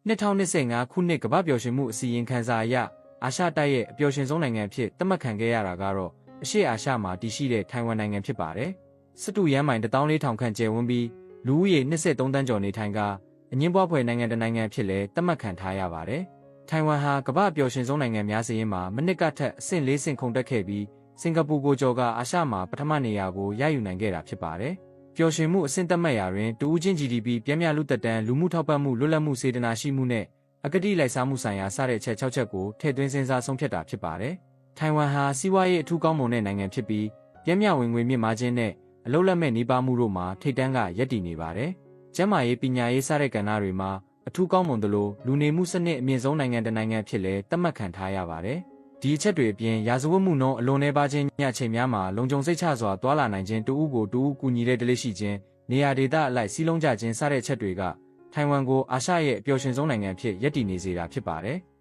2025 ခုနှစ်ကမ္ဘာ့ပျော်ရွှင်မှုအစီရင်ခံစာအရအာရှတိုက်ရဲ့အပျော်ရွှင်ဆုံးနိုင်ငံဖြစ်သတ်မှတ်ခံခဲ့ရတာကတော့အရှေ့အာရှမှာတည်ရှိတဲ့ထိုင်ဝမ်နိုင်ငံဖြစ်ပါတယ်။စစ်တူရမ်းမိုင်14000ခန့်ကျယ်ဝန်းပြီးလူဦးရေ23တန်းကျော်နေထိုင်ကအငင်းပွားဖွယ်နိုင်ငံတစ်နိုင်ငံဖြစ်လဲသတ်မှတ်ခံထားရပါတယ်။ထိုင်ဝမ်ဟာကမ္ဘာ့ပျော်ရွှင်ဆုံးနိုင်ငံများစာရင်းမှာမနစ်ကထက်အဆင့်4ဆင့်ခုန်တက်ခဲ့ပြီးစင်ကာပူကိုကျော်ကအာရှမှာပထမနေရာကိုရယူနိုင်ခဲ့တာဖြစ်ပါတယ်။ပျော်ရွှင်မှုအဆင့်သတ်မှတ်ရာတွင်တဦးချင်း GDP ပြည့်မြလူသက်တမ်းလူမှုထောက်ပံ့မှုလွတ်လပ်မှုစေတနာရှိမှုနဲ့အကတိလိုက်စားမှုဆိုင်ရာစတဲ့အချက်6ချက်ကိုထည့်သွင်းစဉ်းစားဆုံးဖြတ်တာဖြစ်ပါတယ်။ထိုင်ဝမ်ဟာစီးပွားရေးအထူးကောင်းမွန်တဲ့နိုင်ငံဖြစ်ပြီးပြည့်မြဝင်ငွေမြင့်မားခြင်းနဲ့အလုပ်လက်မဲ့နှိပါမှုတို့မှာထိပ်တန်းကရပ်တည်နေပါတယ်။ကျန်းမာရေးပညာရေးစတဲ့ကဏ္ဍတွေမှာအထူးကောင်းမွန်သလိုလူနေမှုစနစ်အမြင့်ဆုံးနိုင်ငံတစ်နိုင်ငံဖြစ်လဲသတ်မှတ်ခံထားရပါတယ်။ဒီအချက်တွေအပြင်ရာဇဝတ်မှုနှုန်းအလွန်နှဲပါခြင်းညချိန်များမှာလုံခြုံစိတ်ချစွာတွာလာနိုင်ခြင်းတဦးကိုတဦးကူညီတဲ့ဒလိရှိခြင်းနေရာဒေသအလိုက်စီးလုံးကြခြင်းစတဲ့ချက်တွေကထိုင်ဝမ်ကိုအာရှရဲ့အပျော်ရွှင်ဆုံးနိုင်ငံဖြစ်ရပ်တည်နေစေတာဖြစ်ပါတယ်။